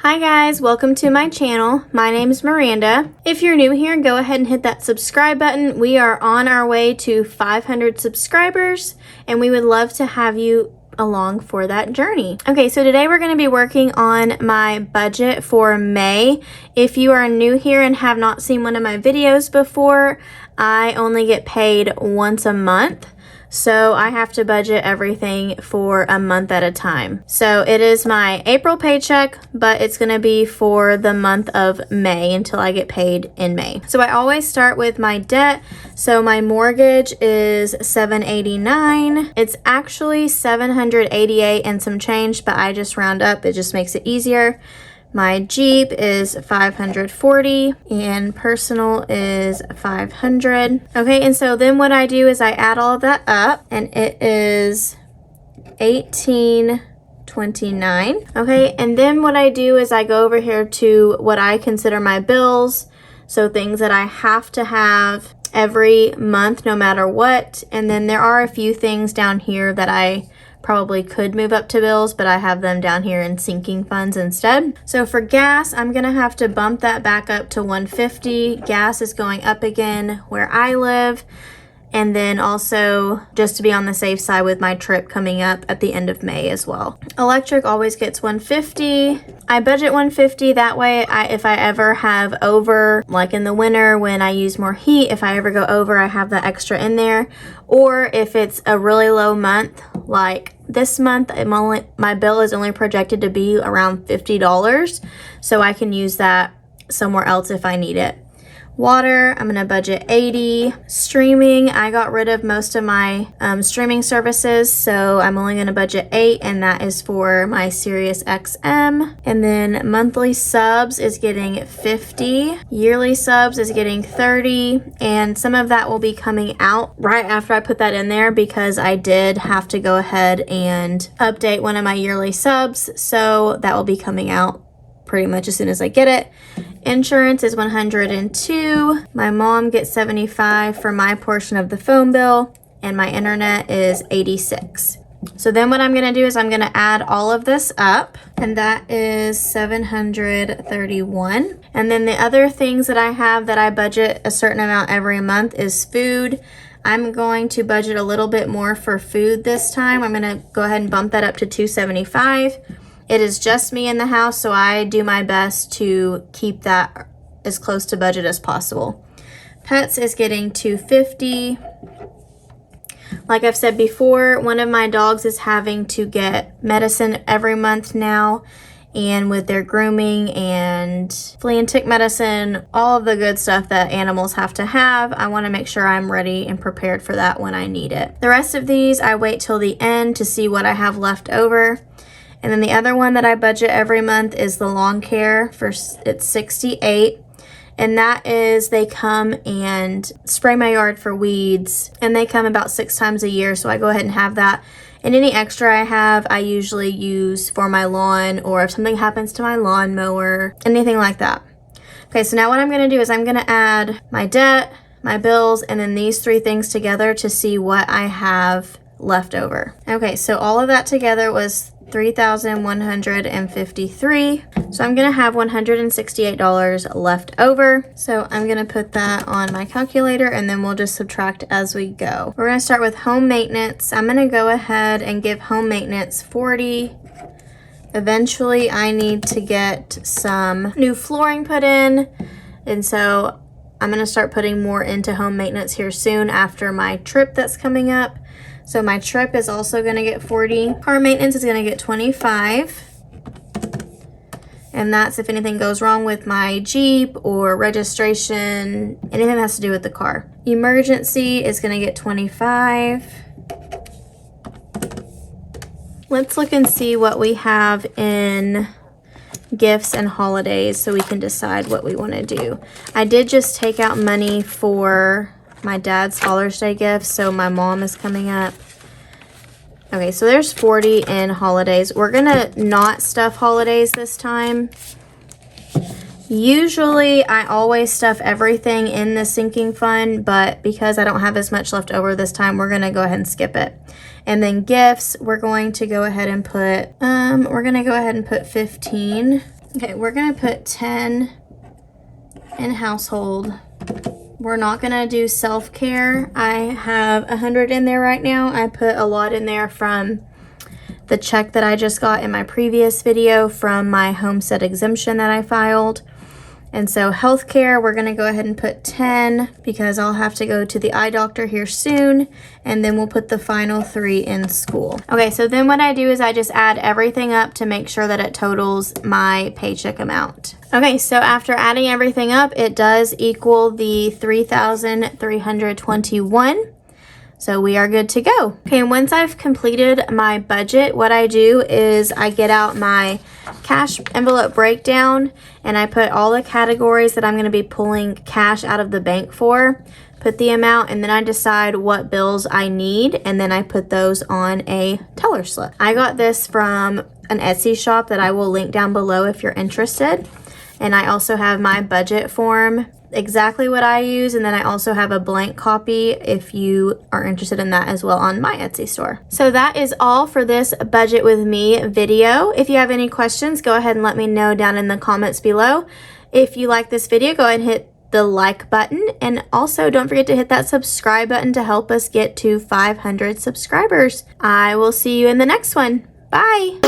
Hi guys, welcome to my channel. My name is Miranda. If you're new here, go ahead and hit that subscribe button. We are on our way to 500 subscribers and we would love to have you along for that journey. Okay, so today we're going to be working on my budget for May. If you are new here and have not seen one of my videos before, I only get paid once a month. So I have to budget everything for a month at a time. So it is my April paycheck, but it's going to be for the month of May until I get paid in May. So I always start with my debt. So my mortgage is $789. It's actually $788 and some change, but I just round up. It just makes it easier. My Jeep is $540 and personal is $500. Okay, and so then what I do is I add all of that up and it is $1,829. Okay, and then what I do is I go over here to what I consider my bills. So things that I have to have every month no matter what. And then there are a few things down here that I probably could move up to bills, but I have them down here in sinking funds instead. So for gas, I'm gonna have to bump that back up to $150. Gas is going up again where I live. And then also just to be on the safe side with my trip coming up at the end of May as well. Electric always gets $150. I budget $150. That way, if I ever have over, like in the winter when I use more heat, if I ever go over, I have that extra in there. Or if it's a really low month, like this month, my bill is only projected to be around $50. So I can use that somewhere else if I need it. Water, I'm gonna budget $80. Streaming, I got rid of most of my streaming services, so I'm only gonna budget $8, and that is for my Sirius XM. And then monthly subs is getting $50. Yearly subs is getting $30, and some of that will be coming out right after I put that in there because I did have to go ahead and update one of my yearly subs, so that will be coming out pretty much as soon as I get it. Insurance is $102. My mom gets $75 for my portion of the phone bill, and my internet is $86. So then what I'm gonna do is I'm gonna add all of this up, and that is $731. And then the other things that I have that I budget a certain amount every month is food. I'm going to budget a little bit more for food this time. I'm gonna go ahead and bump that up to $275. It is just me in the house, so I do my best to keep that as close to budget as possible. Pets is getting $250. Like I've said before, one of my dogs is having to get medicine every month now, and with their grooming and flea and tick medicine, all of the good stuff that animals have to have, I want to make sure I'm ready and prepared for that when I need it. The rest of these, I wait till the end to see what I have left over. And then the other one that I budget every month is the lawn care. It's $68. And that is, they come and spray my yard for weeds. And they come about 6 times a year. So I go ahead and have that. And any extra I have, I usually use for my lawn, or if something happens to my lawnmower, anything like that. Okay, so now what I'm going to do is I'm going to add my debt, my bills, and then these 3 things together to see what I have left over. Okay, so all of that together was $3,153. So I'm gonna have $168 left over. So I'm gonna put that on my calculator and then we'll just subtract as we go. We're gonna start with home maintenance. I'm gonna go ahead and give home maintenance $40. Eventually I need to get some new flooring put in, and so I'm gonna start putting more into home maintenance here soon after my trip that's coming up. So my trip is also gonna get $40. Car maintenance is gonna get $25. And that's if anything goes wrong with my Jeep or registration, anything that has to do with the car. Emergency is gonna get $25. Let's look and see what we have in gifts and holidays so we can decide what we wanna do. I did just take out money for my dad's Father's Day gift, so my mom is coming up. Okay, so there's $40 in holidays. We're gonna not stuff holidays this time. Usually I always stuff everything in the sinking fund, but because I don't have as much left over this time, we're gonna go ahead and skip it. And then gifts, we're going to go ahead and put 15. Okay, we're gonna put 10 in household. We're not gonna do self-care. I have 100 in there right now. I put a lot in there from the check that I just got in my previous video from my homestead exemption that I filed. And so healthcare, we're gonna go ahead and put 10 because I'll have to go to the eye doctor here soon, and then we'll put the final 3 in school. Okay, so then what I do is I just add everything up to make sure that it totals my paycheck amount. Okay, so after adding everything up, it does equal the $3,321. So we are good to go. Okay, and once I've completed my budget, what I do is I get out my cash envelope breakdown and I put all the categories that I'm gonna be pulling cash out of the bank for, put the amount, and then I decide what bills I need, and then I put those on a teller slip. I got this from an Etsy shop that I will link down below if you're interested. And I also have my budget form, exactly what I use, and then I also have a blank copy if you are interested in that as well on my Etsy store. So that is all for this budget with me video. If you have any questions, go ahead and let me know down in the comments below. If you like this video, go ahead and hit the like button, and also don't forget to hit that subscribe button to help us get to 500 subscribers. I will see you in the next one. Bye.